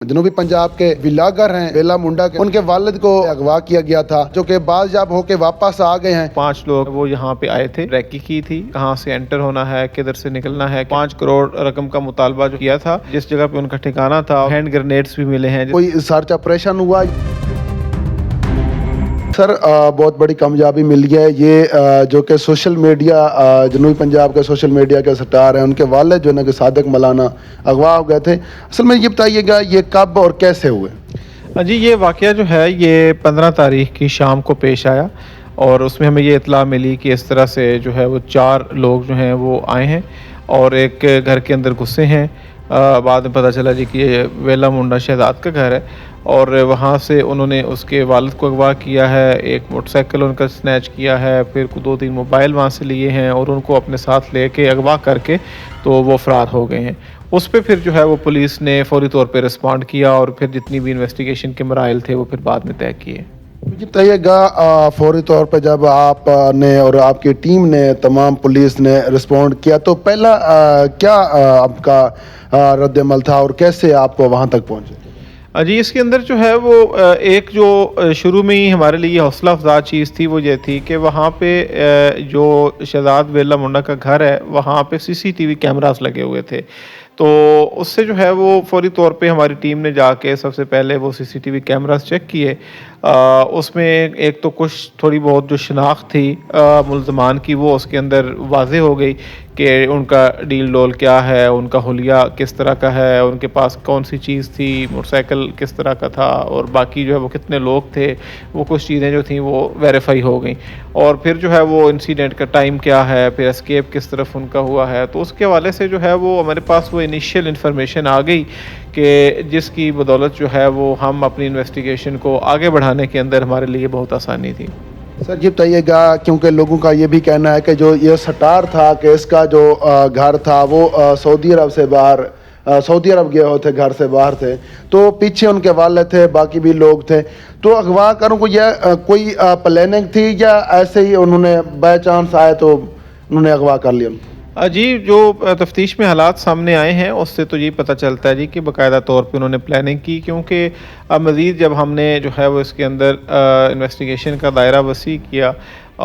جنوبی پنجاب کے ولاگر ہیں بیلا منڈا کے، ان کے والد کو اغوا کیا گیا تھا جو کہ باز جاب ہو کے واپس آ گئے ہیں۔ 5 لوگ وہ یہاں پہ آئے تھے، ریکی کی تھی، کہاں سے انٹر ہونا ہے، کدھر سے نکلنا ہے۔ 5 کروڑ رقم کا مطالبہ جو کیا تھا، جس جگہ پہ ان کا ٹھکانہ تھا، ہینڈ گرنیڈز بھی ملے ہیں۔ کوئی سرچ آپریشن ہوا؟ سر بہت بڑی کامیابی مل گیا ہے یہ جو کہ سوشل میڈیا جنوبی پنجاب کے سوشل میڈیا کے سٹار ہیں، ان کے والد جو ہے نا کہ صادق مولانا اغوا ہو گئے تھے۔ اصل میں یہ بتائیے گا یہ کب اور کیسے ہوئے؟ جی، یہ واقعہ جو ہے یہ 15 تاریخ کی شام کو پیش آیا، اور اس میں ہمیں یہ اطلاع ملی کہ اس طرح سے جو ہے وہ 4 لوگ جو ہیں وہ آئے ہیں اور ایک گھر کے اندر گھسے ہیں۔ بعد میں پتہ چلا جی کہ یہ ویلا منڈا شہزاد کا گھر ہے، اور وہاں سے انہوں نے اس کے والد کو اغوا کیا ہے، ایک موٹر سائیکل ان کا سنیچ کیا ہے، پھر 2-3 موبائل وہاں سے لیے ہیں اور ان کو اپنے ساتھ لے کے اغوا کر کے تو وہ فرار ہو گئے ہیں۔ اس پہ پھر جو ہے وہ پولیس نے فوری طور پہ رسپونڈ کیا، اور پھر جتنی بھی انویسٹیگیشن کے مراحل تھے وہ پھر بعد میں طے کیے۔ مجھے بتائیے گا فوری طور پہ جب آپ نے اور آپ کی ٹیم نے تمام پولیس نے رسپونڈ کیا تو پہلا کیا آپ کا رد عمل تھا اور کیسے آپ وہاں تک پہنچے؟ جی، اس کے اندر جو ہے وہ ایک جو شروع میں ہی ہمارے لیے حوصلہ افزا چیز تھی وہ یہ تھی کہ وہاں پہ جو شہزاد ویلا منڈا کا گھر ہے وہاں پہ CCTV کیمراز لگے ہوئے تھے، تو اس سے جو ہے وہ فوری طور پہ ہماری ٹیم نے جا کے سب سے پہلے وہ CCTV کیمراز چیک کیے۔ اس میں ایک تو کچھ تھوڑی بہت جو شناخت تھی ملزمان کی وہ اس کے اندر واضح ہو گئی کہ ان کا ڈیل ڈول کیا ہے، ان کا حلیہ کس طرح کا ہے، ان کے پاس کون سی چیز تھی، موٹر سائیکل کس طرح کا تھا، اور باقی جو ہے وہ کتنے لوگ تھے، وہ کچھ چیزیں جو تھیں وہ ویریفائی ہو گئیں۔ اور پھر جو ہے وہ انسیڈنٹ کا ٹائم کیا ہے، پھر اسکیپ کس طرف ان کا ہوا ہے، تو اس کے حوالے سے جو ہے وہ ہمارے پاس وہ انیشیل انفارمیشن آ گئی کہ جس کی بدولت جو ہے وہ ہم اپنی انویسٹیگیشن کو آگے بڑھانے کے اندر ہمارے لیے بہت آسانی تھی۔ سر یہ بتائیے گا کیونکہ لوگوں کا یہ بھی کہنا ہے کہ جو یہ سٹار تھا کہ اس کا جو گھر تھا وہ سعودی عرب سے باہر سعودی عرب گئے ہوئے تھے، گھر سے باہر تھے، تو پیچھے ان کے والد تھے، باقی بھی لوگ تھے، تو اغوا کروں کو یہ کوئی پلاننگ تھی یا ایسے ہی انہوں نے بائی چانس آئے تو انہوں نے اغوا کر لیا؟ جی، جو تفتیش میں حالات سامنے آئے ہیں اس سے تو یہ پتہ چلتا ہے جی کہ باقاعدہ طور پہ انہوں نے پلاننگ کی، کیونکہ مزید جب ہم نے جو ہے وہ اس کے اندر انویسٹیگیشن کا دائرہ وسیع کیا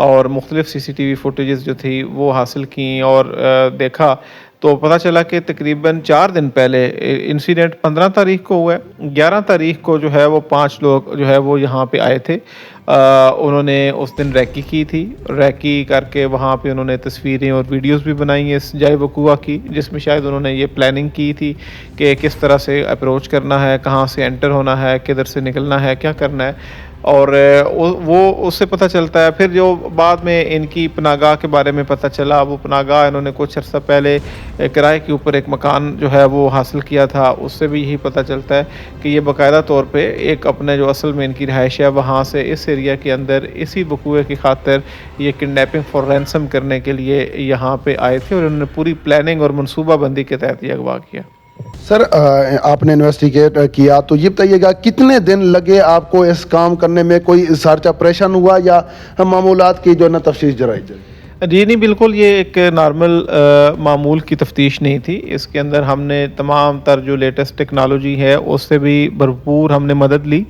اور مختلف CCTV فوٹیجز جو تھی وہ حاصل کیں اور دیکھا، تو پتہ چلا کہ تقریباً 4 دن پہلے انسیڈنٹ 15 تاریخ کو ہوا ہے، 11 تاریخ کو جو ہے وہ 5 لوگ جو ہے وہ یہاں پہ آئے تھے۔ انہوں نے اس دن ریکی کی تھی، ریکی کر کے وہاں پہ انہوں نے تصویریں اور ویڈیوز بھی بنائی ہیں اس جائے وقوع کی، جس میں شاید انہوں نے یہ پلاننگ کی تھی کہ کس طرح سے اپروچ کرنا ہے، کہاں سے انٹر ہونا ہے، کدھر سے نکلنا ہے، کیا کرنا ہے، اور وہ اس سے پتہ چلتا ہے۔ پھر جو بعد میں ان کی پناہ کے بارے میں پتہ چلا، وہ پناہ انہوں نے کچھ عرصہ پہلے کرائے کے اوپر ایک مکان جو ہے وہ حاصل کیا تھا، اس سے بھی یہی پتہ چلتا ہے کہ یہ باقاعدہ طور پہ ایک اپنے جو اصل میں ان کی رہائش ہے وہاں سے اس ایریا کے اندر اسی وقوع کی خاطر یہ کڈنیپنگ فار رینسم کرنے کے لیے یہاں پہ آئے تھے، اور انہوں نے پوری پلاننگ اور منصوبہ بندی کے تحت یہ اغوا کیا۔ سر آپ نے انویسٹیگیٹ کیا تو یہ بتائیے گا کتنے دن لگے آپ کو اس کام کرنے میں؟ کوئی سرچ آپریشن ہوا یا معمولات کی جو ہے نا تفتیش جاری؟ جی نہیں، بالکل یہ ایک نارمل معمول کی تفتیش نہیں تھی، اس کے اندر ہم نے تمام تر جو لیٹسٹ ٹیکنالوجی ہے اس سے بھی بھرپور ہم نے مدد لی۔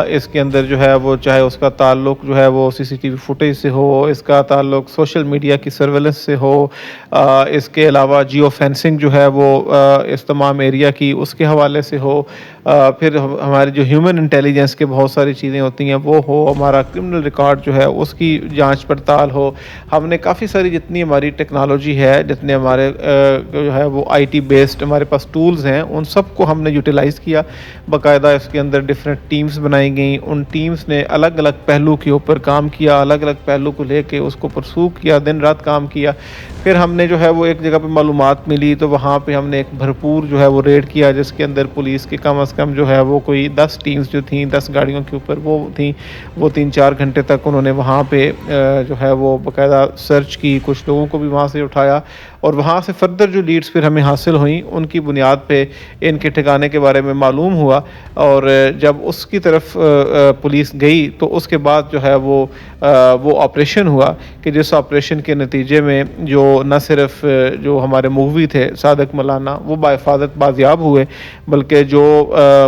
اس کے اندر جو ہے وہ چاہے اس کا تعلق جو ہے وہ CCTV فوٹیج سے ہو، اس کا تعلق سوشل میڈیا کی سرویلنس سے ہو، اس کے علاوہ جیو فینسنگ جو ہے وہ اس تمام ایریا کی اس کے حوالے سے ہو، پھر ہماری جو ہیومن انٹیلیجنس کے بہت ساری چیزیں ہوتی ہیں وہ ہو، ہمارا کرمنل ریکارڈ جو ہے اس کی جانچ پڑتال ہو۔ ہم نے کافی ساری جتنی ہماری ٹیکنالوجی ہے، جتنے ہمارے جو ہے وہ IT بیسڈ ہمارے پاس ٹولز ہیں، ان سب کو ہم نے یوٹیلائز کیا۔ باقاعدہ اس کے اندر ڈفرینٹ ٹیمز بنائی گئیں، ان ٹیمز نے الگ الگ پہلو کے اوپر کام کیا، الگ الگ پہلو کو لے کے اس کو پرسو کیا، دن رات کام کیا۔ پھر ہم نے جو ہے وہ ایک جگہ پہ معلومات ملی تو وہاں پہ ہم نے ایک بھرپور جو ہے وہ ریڈ کیا، جس کے اندر پولیس کے کم از کم جو ہے وہ کوئی 10 ٹیمز جو تھیں، 10 گاڑیوں کے اوپر وہ تھیں، وہ 3-4 گھنٹے تک انہوں نے وہاں پہ جو ہے وہ باقاعدہ سرچ کی، کچھ لوگوں کو بھی وہاں سے اٹھایا، اور وہاں سے فردر جو لیڈز پھر ہمیں حاصل ہوئیں ان کی بنیاد پہ ان کے ٹھکانے کے بارے میں معلوم ہوا، اور جب اس کی طرف پولیس گئی تو اس کے بعد جو ہے وہ آپریشن ہوا، کہ جس آپریشن کے نتیجے میں جو نہ صرف جو ہمارے مغوی تھے صادق ملانا وہ بحفاظت بازیاب ہوئے، بلکہ جو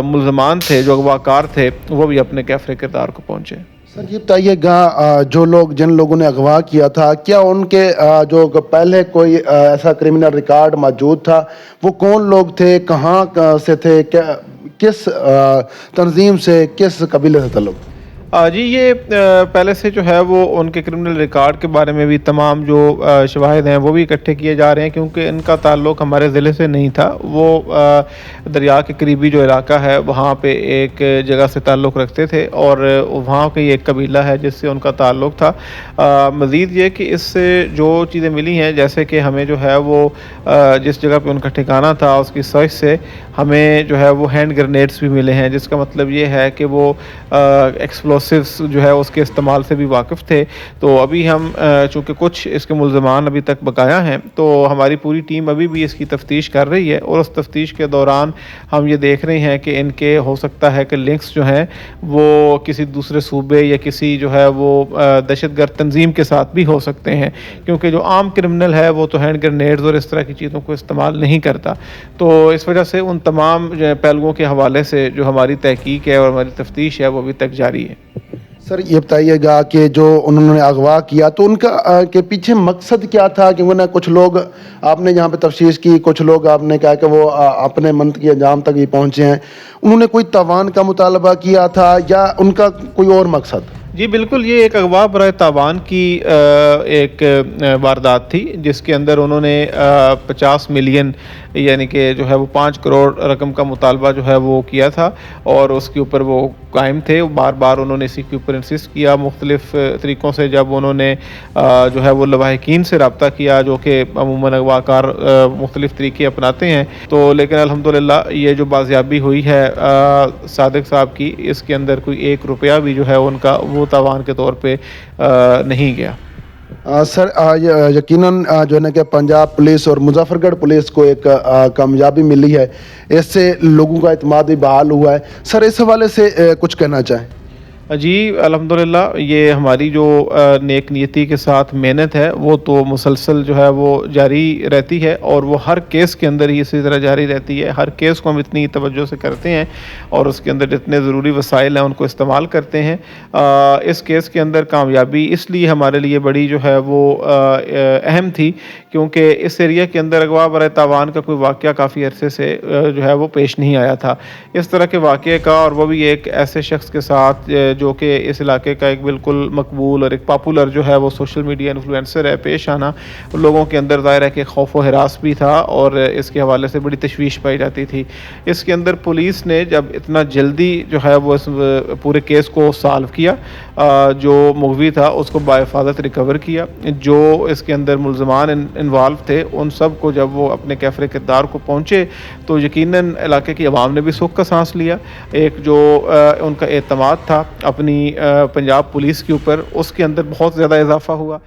ملزمان تھے، جو اغواکار تھے، وہ بھی اپنے کیفر کردار کو پہنچے۔ سر یہ بتائیے گا جن لوگوں نے اغوا کیا تھا، کیا ان کے جو پہلے کوئی ایسا کرمنل ریکارڈ موجود تھا؟ وہ کون لوگ تھے، کہاں سے تھے، کس تنظیم سے، کس قبیلے سے تعلق؟ جی یہ پہلے سے جو ہے وہ ان کے کرمنل ریکارڈ کے بارے میں بھی تمام جو شواہد ہیں وہ بھی اکٹھے کیے جا رہے ہیں، کیونکہ ان کا تعلق ہمارے ضلع سے نہیں تھا، وہ دریا کے قریبی جو علاقہ ہے وہاں پہ ایک جگہ سے تعلق رکھتے تھے، اور وہاں کی ایک قبیلہ ہے جس سے ان کا تعلق تھا۔ مزید یہ کہ اس سے جو چیزیں ملی ہیں، جیسے کہ ہمیں جو ہے وہ جس جگہ پہ ان کا ٹھکانہ تھا اس کی سرچ سے ہمیں جو ہے وہ ہینڈ گرینیڈس بھی ملے ہیں، جس کا مطلب یہ ہے کہ وہ ایکسپلوسیوز جو ہے اس کے استعمال سے بھی واقف تھے۔ تو ابھی ہم چونکہ کچھ اس کے ملزمان ابھی تک بقایا ہیں، تو ہماری پوری ٹیم ابھی بھی اس کی تفتیش کر رہی ہے، اور اس تفتیش کے دوران ہم یہ دیکھ رہے ہیں کہ ان کے ہو سکتا ہے کہ لنکس جو ہیں وہ کسی دوسرے صوبے یا کسی جو ہے وہ دہشت گرد تنظیم کے ساتھ بھی ہو سکتے ہیں، کیونکہ جو عام کرمنل ہے وہ تو ہینڈ گرینیڈز اور اس طرح کی چیزوں کو استعمال نہیں کرتا۔ تو اس وجہ سے ان تمام پہلوؤں کے حوالے سے جو ہماری تحقیق ہے اور ہماری تفتیش ہے وہ ابھی تک جاری ہے۔ سر یہ بتائیے گا کہ جو انہوں نے اغوا کیا تو ان کا کے پیچھے مقصد کیا تھا؟ کیونکہ کچھ لوگ آپ نے یہاں پہ تفتیش کی، کچھ لوگ آپ نے کہا کہ وہ اپنے منطقی انجام تک ہی پہنچے ہیں، انہوں نے کوئی تاوان کا مطالبہ کیا تھا یا ان کا کوئی اور مقصد؟ جی بالکل، یہ ایک اغوا برائے تاوان کی ایک واردات تھی، جس کے اندر انہوں نے 50 ملین یعنی کہ جو ہے وہ 5 کروڑ رقم کا مطالبہ جو ہے وہ کیا تھا، اور اس کے اوپر وہ قائم تھے۔ بار بار انہوں نے اسی کے اوپر انسسٹ کیا، مختلف طریقوں سے جب انہوں نے جو ہے وہ لواحقین سے رابطہ کیا، جو کہ عموماً اغوا کار مختلف طریقے اپناتے ہیں، تو لیکن الحمدللہ یہ جو بازیابی ہوئی ہے صادق صاحب کی، اس کے اندر کوئی 1 روپیہ بھی جو ہے ان کا وہ تاوان کے طور پہ نہیں گیا۔ سر یقیناً جو ہے نا کہ پنجاب پولیس اور مظفر گڑھ پولیس کو ایک کامیابی ملی ہے، اس سے لوگوں کا اعتماد بھی بحال ہوا ہے۔ سر اس حوالے سے کچھ کہنا چاہیں؟ جی الحمدللہ یہ ہماری جو نیک نیتی کے ساتھ محنت ہے وہ تو مسلسل جو ہے وہ جاری رہتی ہے، اور وہ ہر کیس کے اندر ہی اسی طرح جاری رہتی ہے۔ ہر کیس کو ہم اتنی توجہ سے کرتے ہیں اور اس کے اندر جتنے ضروری وسائل ہیں ان کو استعمال کرتے ہیں۔ اس کیس کے اندر کامیابی اس لیے ہمارے لیے بڑی جو ہے وہ اہم تھی، کیونکہ اس ایریا کے اندر اغوا برائے تاوان کا کوئی واقعہ کافی عرصے سے جو ہے وہ پیش نہیں آیا تھا۔ اس طرح کے واقعے کا، اور وہ بھی ایک ایسے شخص کے ساتھ جو کہ اس علاقے کا ایک بالکل مقبول اور ایک پاپولر جو ہے وہ سوشل میڈیا انفلوئنسر ہے، پیش آنا لوگوں کے اندر ظاہر ہے کہ خوف و ہراس بھی تھا، اور اس کے حوالے سے بڑی تشویش پائی جاتی تھی۔ اس کے اندر پولیس نے جب اتنا جلدی جو ہے وہ اس پورے کیس کو سالو کیا، جو مغوی تھا اس کو بحفاظت ریکور کیا، جو اس کے اندر ملزمان انوالو تھے ان سب کو جب وہ اپنے کیفر کردار کو پہنچے، تو یقیناً علاقے کی عوام نے بھی سکھ کا سانس لیا۔ ایک جو ان کا اعتماد تھا اپنی پنجاب پولیس کے اوپر، اس کے اندر بہت زیادہ اضافہ ہوا۔